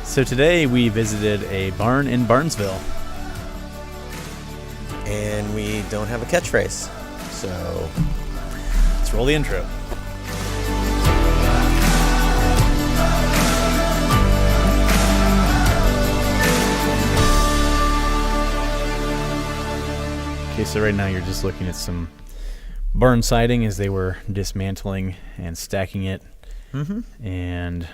So today we visited a barn in Barnesville. And we don't have a catchphrase. So let's roll the intro. Okay, so right now you're just looking at some barn siding as they were dismantling and stacking it. Mm-hmm. And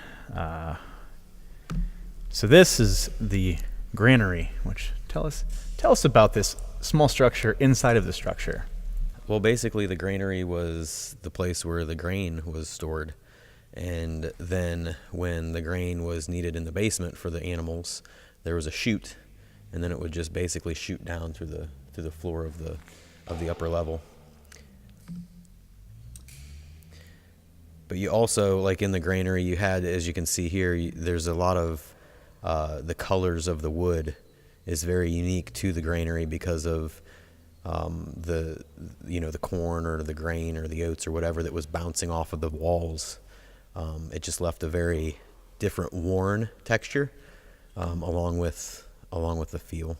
so this is the granary, which tell us about this small structure inside of the structure. Well, basically the granary was the place where the grain was stored. And then when the grain was needed in the basement for the animals, there was a chute, and then it would just basically shoot down through the floor of the upper level. But you also, like in the granary, you had, as you can see here, there's a lot of the colors of the wood is very unique to the granary because of the corn or the grain or the oats or whatever that was bouncing off of the walls. It just left a very different worn texture along with the feel.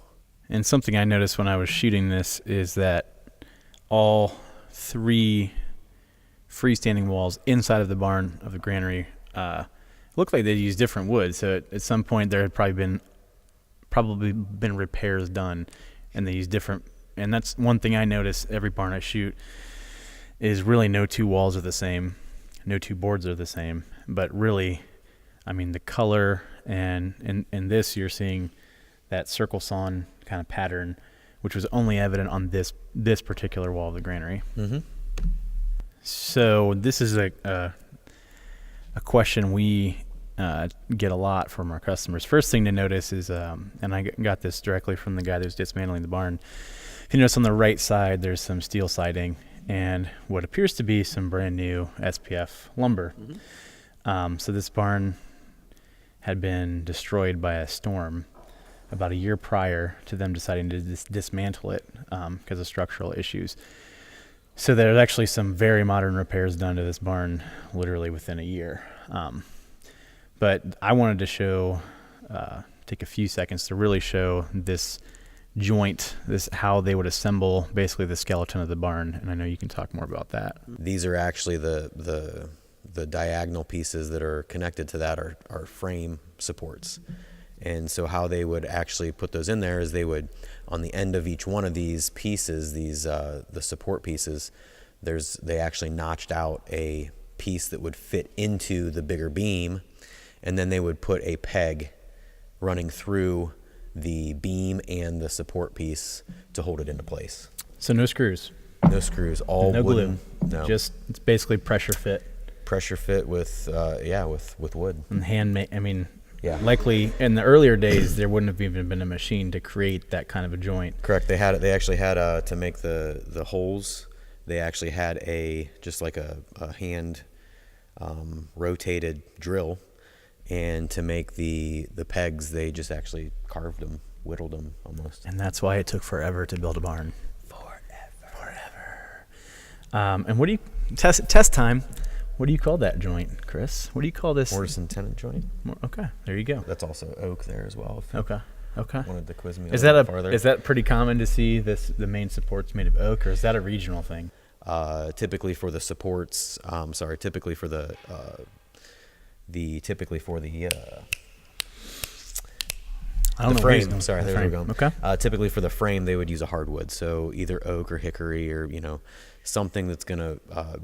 And something I noticed when I was shooting this is that all three freestanding walls inside of the barn of the granary looked like they used different wood. So at some point there had probably been repairs done, and they used different. And that's one thing I notice every barn I shoot is really no two walls are the same, no two boards are the same. But really, I mean, the color and in this you're seeing that circle sawn kind of pattern, which was only evident on this particular wall of the granary. Mm-hmm. So this is a question we get a lot from our customers. First thing to notice is, and I got this directly from the guy that was dismantling the barn. If you notice on the right side, there's some steel siding and what appears to be some brand new SPF lumber. Mm-hmm. So this barn had been destroyed by a storm about a year prior to them deciding to dismantle it because of structural issues. So there's actually some very modern repairs done to this barn literally within a year. But I wanted to take a few seconds to really show this joint, how they would assemble basically the skeleton of the barn. And I know you can talk more about that. These are actually the diagonal pieces that are connected to that are frame supports. And so how they would actually put those in there is they would, on the end of each one of these pieces, the support pieces, they actually notched out a piece that would fit into the bigger beam, and then they would put a peg running through the beam and the support piece to hold it into place. So no screws? No screws, all no wooden. Glue. No. Just, it's basically pressure fit. Pressure fit with wood. And handmade, I mean... Yeah. Likely in the earlier days, there wouldn't have even been a machine to create that kind of a joint. Correct. They actually had to make the holes. They actually had a hand rotated drill, and to make the pegs, they just actually carved them, whittled them almost. And that's why it took forever to build a barn. Forever. And what do you test time? What do you call that joint, Chris? What do you call this? Mortise and tenon joint. Okay, there you go. That's also oak there as well. Okay. Wanted to quiz me Is that pretty common to see the main supports made of oak, or is that a regional thing? Typically for the supports. Typically for the I don't know. Frame. Sorry, there we go. Okay. Typically for the frame, they would use a hardwood, so either oak or hickory, or something that's gonna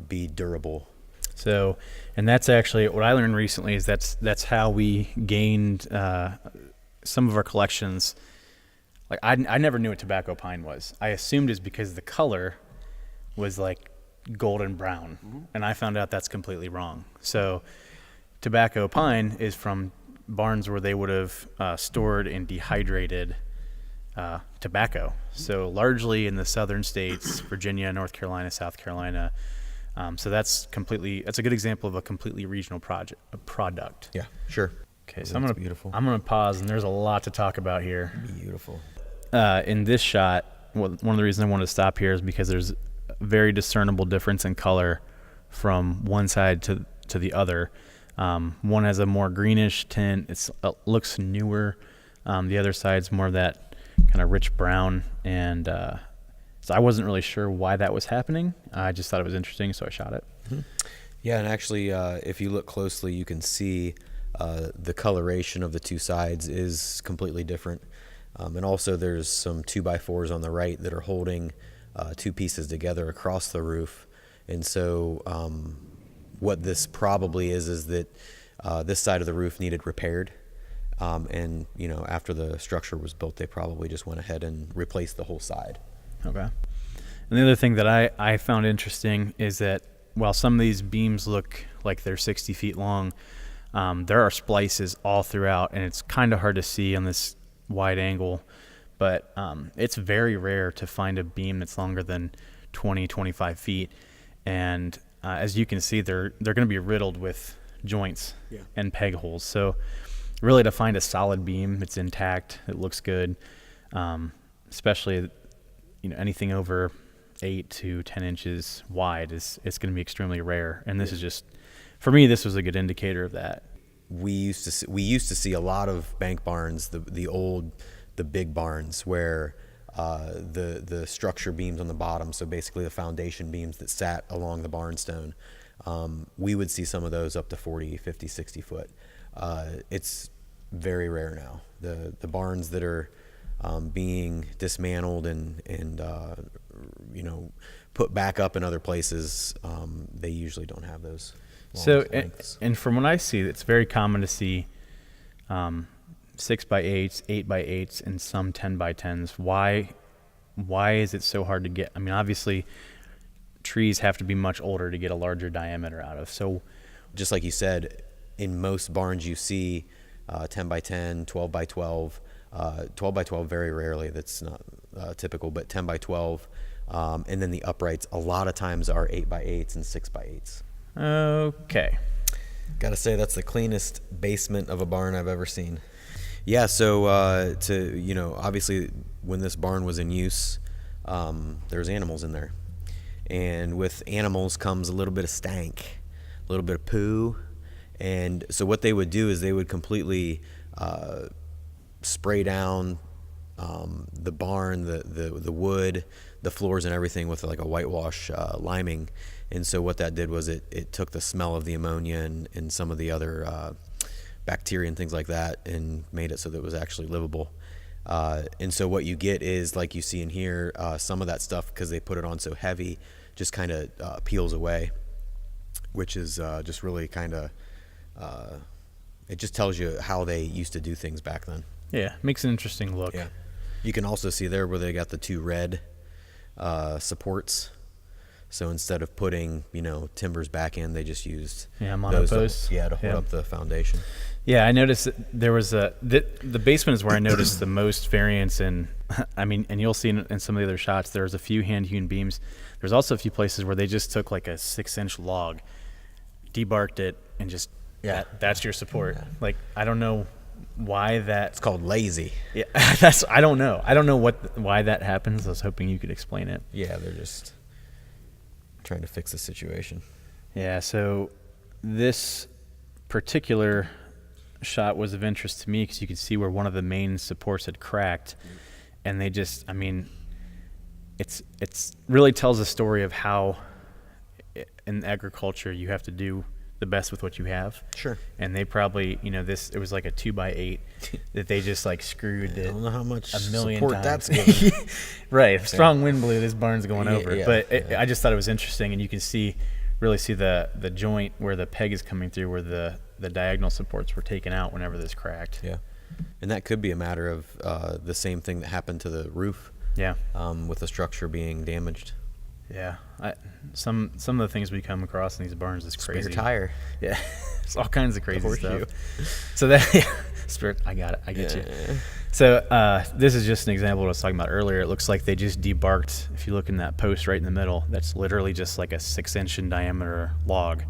be durable. So, and that's actually what I learned recently is that's how we gained some of our collections. Like I never knew what tobacco pine was. I assumed it's because the color was like golden brown, mm-hmm. And I found out that's completely wrong. So tobacco pine is from barns where they would have stored and dehydrated tobacco. So largely in the southern states, Virginia, North Carolina, South Carolina. So that's a good example of a completely regional product. Yeah, sure. Okay, so I'm gonna pause, and there's a lot to talk about here. Beautiful. In this shot, one of the reasons I wanted to stop here is because there's a very discernible difference in color from one side to the other. One has a more greenish tint. It looks newer. The other side's more of that kind of rich brown, and so I wasn't really sure why that was happening. I just thought it was interesting, so I shot it. Mm-hmm. Yeah, and actually, if you look closely, you can see the coloration of the two sides is completely different. And also there's some 2x4s on the right that are holding two pieces together across the roof. And so what this probably is that this side of the roof needed repaired. And, you know, after the structure was built, they probably just went ahead and replaced the whole side. Okay. And the other thing that I found interesting is that while some of these beams look like they're 60 feet long, there are splices all throughout, and it's kind of hard to see on this wide angle, but it's very rare to find a beam that's longer than 20, 25 feet. And as you can see, they're going to be riddled with joints and peg holes. So really to find a solid beam, it's intact, it looks good, especially, you know, anything over 8 to 10 inches wide it's going to be extremely rare. And this is just, for me, this was a good indicator of that. We used to see a lot of bank barns, the big barns where the structure beams on the bottom, so basically the foundation beams that sat along the barnstone, we would see some of those up to 40, 50, 60 foot. It's very rare now. The barns that are being dismantled and you know, put back up in other places, they usually don't have those. So, and from what I see, it's very common to see 6x8s, 8x8s, and some 10x10s. Why is it so hard to get? I mean, obviously, trees have to be much older to get a larger diameter out of. So, just like you said, in most barns you see 10x10, 12x12, 12x12 very rarely. That's not typical, but 10x12, and then the uprights a lot of times are 8x8s and 6x8s. Okay. Gotta say, that's the cleanest basement of a barn I've ever seen. Yeah, so you know, obviously when this barn was in use, there's animals in there. And with animals comes a little bit of stank, a little bit of poo. And so what they would do is they would completely spray down the barn, the wood, the floors and everything with like a whitewash liming. And so what that did was it took the smell of the ammonia and some of the other bacteria and things like that and made it so that it was actually livable. And so what you get is, like you see in here, some of that stuff, because they put it on so heavy, just kind of peels away, which is just really kind of, it just tells you how they used to do things back then. Yeah, makes an interesting look. Yeah. You can also see there where they got the two red supports. So instead of putting, you know, timbers back in, they just used monoposts. To hold up the foundation. Yeah, I noticed that there was the basement is where I noticed the most variance in. I mean, and you'll see in some of the other shots, there's a few hand-hewn beams. There's also a few places where they just took like a 6-inch log, debarked it, and just that's your support. Yeah. Like, I don't know why that. It's called lazy. Yeah, I don't know. I don't know why that happens. I was hoping you could explain it. Yeah, they're just trying to fix the situation. Yeah, so this particular shot was of interest to me because you could see where one of the main supports had cracked, and they just, I mean, it's really tells a story of how in agriculture you have to do the best with what you have. Sure. And they probably, you know, it was like a 2x8 that they just like screwed it. I don't know how much a million support times. that's given. Right. If strong wind blew, this barn's going over. Yeah, but I just thought it was interesting, and you can really see the joint where the peg is coming through, where the diagonal supports were taken out whenever this cracked. Yeah. And that could be a matter of the same thing that happened to the roof. Yeah. With the structure being damaged. Yeah, some of the things we come across in these barns is crazy. Spare tire. Yeah, it's all kinds of crazy stuff. So that I got it. I get you. So this is just an example of what I was talking about earlier. It looks like they just debarked. If you look in that post right in the middle, that's literally just like a 6-inch in diameter log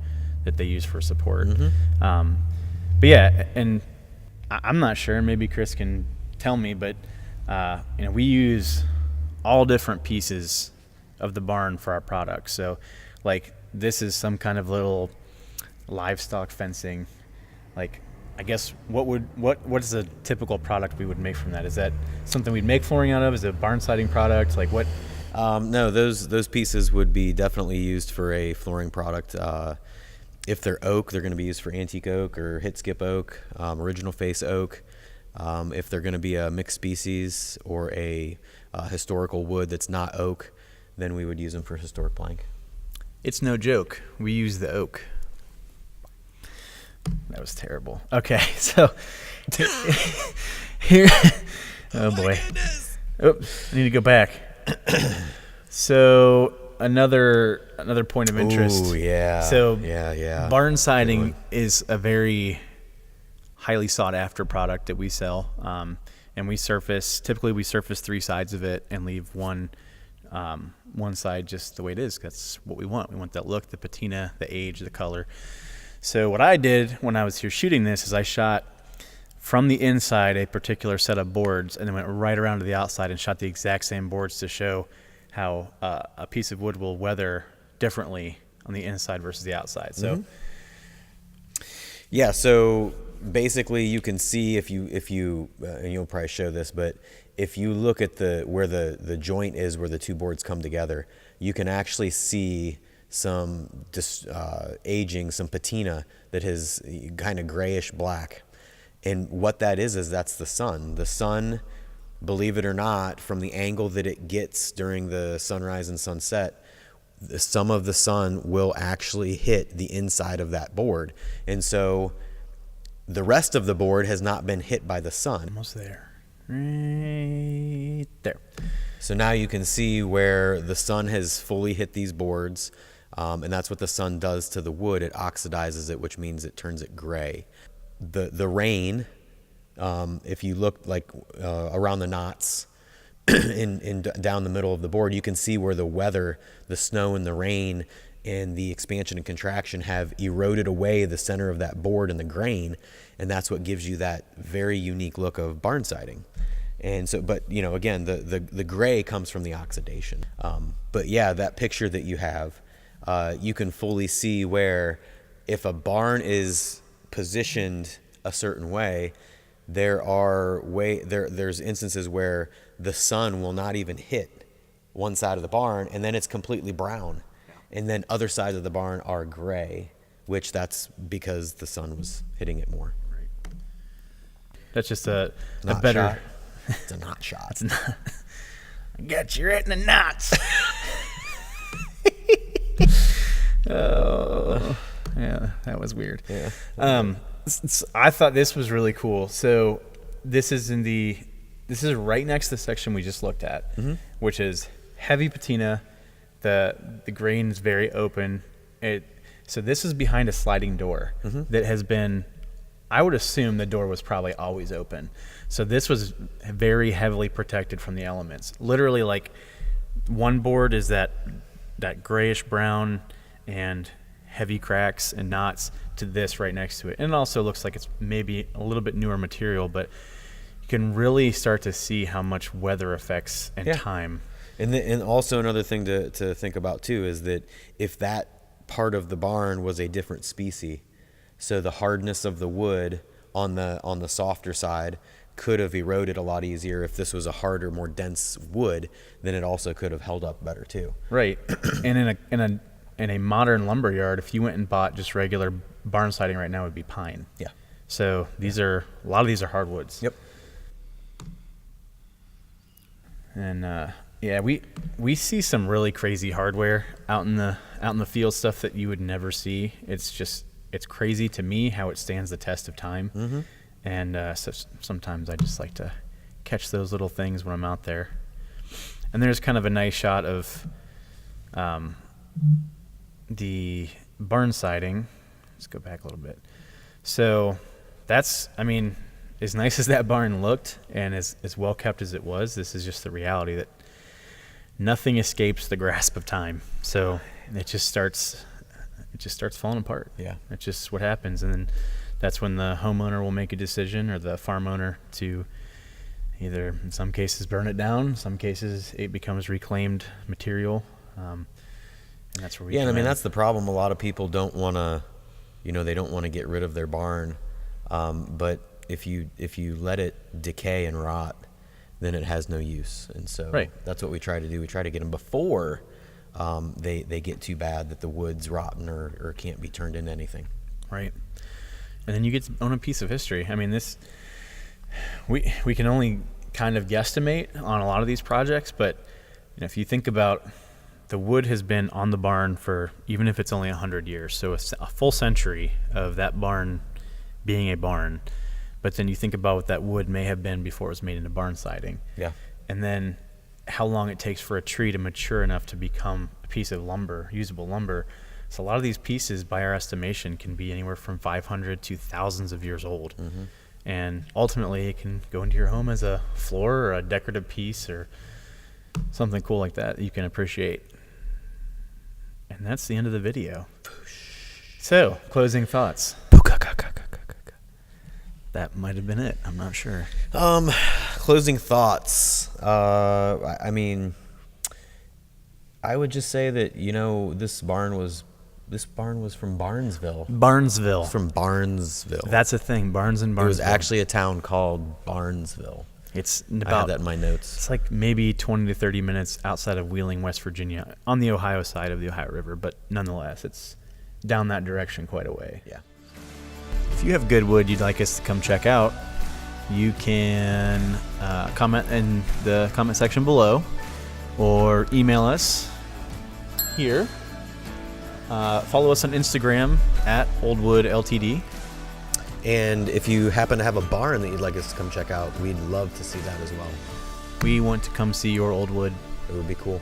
that they use for support. Mm-hmm. But yeah, and I'm not sure. Maybe Kris can tell me, but you know, we use all different pieces of the barn for our products. So like this is some kind of little livestock fencing. like, I guess what is a typical product we would make from that? Is that something we'd make flooring out of? Is it a barn siding product? Like what? No, those pieces would be definitely used for a flooring product. If they're oak, they're going to be used for antique oak or hit skip oak, original face oak. If they're going to be a mixed species or a historical wood that's not oak, then we would use them for historic plank. It's no joke. We use the oak. That was terrible. Okay, so here. Oh boy. Oops, I need to go back. So another point of interest. Oh yeah. So yeah. barn siding is a very highly sought after product that we sell, and we surface 3 sides of it and leave one side just the way it is. That's what we want. We want that look, the patina, the age, the color. So what I did when I was here shooting this is I shot from the inside a particular set of boards and then went right around to the outside and shot the exact same boards to show how a piece of wood will weather differently on the inside versus the outside. So yeah, so basically you can see if you and you'll probably show this, but if you look at where the joint is where the two boards come together, you can actually see some aging, some patina that is kind of grayish black. And what that is that's the sun. The sun, believe it or not, from the angle that it gets during the sunrise and sunset, some of the sun will actually hit the inside of that board. And so the rest of the board has not been hit by the sun. Almost there. Right there. So now you can see where the sun has fully hit these boards. And that's what the sun does to the wood. It oxidizes it, which means it turns it gray. The rain, if you look like around the knots in down the middle of the board, you can see where the weather, the snow and the rain and the expansion and contraction have eroded away the center of that board and the grain, and that's what gives you that very unique look of barn siding. And so, but again, the gray comes from the oxidation. But yeah, that picture that you have, you can fully see where if a barn is positioned a certain way, there's instances where the sun will not even hit one side of the barn, and then it's completely brown, and then other sides of the barn are gray, which that's because the sun was hitting it more. Right. That's just a Knot better shot. It's a knot shot. It's not. I got you right in the knots. Oh, yeah, that was weird. Yeah. I thought this was really cool. So this is right next to the section we just looked at, which is heavy patina. The grain is very open. So this is behind a sliding door that has been, I would assume the door was probably always open. So this was very heavily protected from the elements. Literally, like, one board is that grayish brown and heavy cracks and knots to this right next to it. And it also looks like it's maybe a little bit newer material, but you can really start to see how much weather affects and time. And also another thing to think about too is that if that part of the barn was a different species, so the hardness of the wood on the softer side could have eroded a lot easier. If this was a harder, more dense wood, then it also could have held up better too. Right. And in a modern lumber yard, if you went and bought just regular barn siding right now, it would be pine. Yeah. So a lot of these are hardwoods. Yep. And we see some really crazy hardware out in the field, stuff that you would never see. It's crazy to me how it stands the test of time. And so sometimes I just like to catch those little things when I'm out there. And there's kind of a nice shot of the barn siding. Let's go back a little bit. So that's, as nice as that barn looked and as well kept as it was, this is just the reality that nothing escapes the grasp of time. So it just starts falling apart. Yeah. It's just what happens. And then that's when the homeowner will make a decision, or the farm owner, to either, in some cases, burn it down. In some cases, it becomes reclaimed material. And that's where we that's the problem. A lot of people don't want to, they don't want to get rid of their barn But if you let it decay and rot, then it has no use. And so Right. that's what we try to do. We try to get them before they get too bad that the wood's rotten or can't be turned into anything. Right. And then you get to own a piece of history. I mean, we can only kind of guesstimate on a lot of these projects, but if you think about, the wood has been on the barn for, even if it's only 100 years, so a full century of that barn being a barn. But then you think about what that wood may have been before it was made into barn siding. Yeah. And then how long it takes for a tree to mature enough to become a piece of lumber, usable lumber. So a lot of these pieces, by our estimation, can be anywhere from 500 to thousands of years old. Mm-hmm. And ultimately, it can go into your home as a floor or a decorative piece or something cool like that you can appreciate. And that's the end of the video. So, closing thoughts. That might have been it. I'm not sure. Closing thoughts. I mean, I would just say that, this barn was from Barnesville. Barnesville. It's from Barnesville. That's a thing. Barnes and Barnesville. It was actually a town called Barnesville. It's I had about that in my notes. It's like maybe 20 to 30 minutes outside of Wheeling, West Virginia, on the Ohio side of the Ohio River, but nonetheless, it's down that direction quite a way. Yeah. If you have good wood you'd like us to come check out, you can comment in the comment section below or email us here. Follow us on Instagram at OldwoodLTD. And if you happen to have a barn that you'd like us to come check out, we'd love to see that as well. We want to come see your old wood. It would be cool.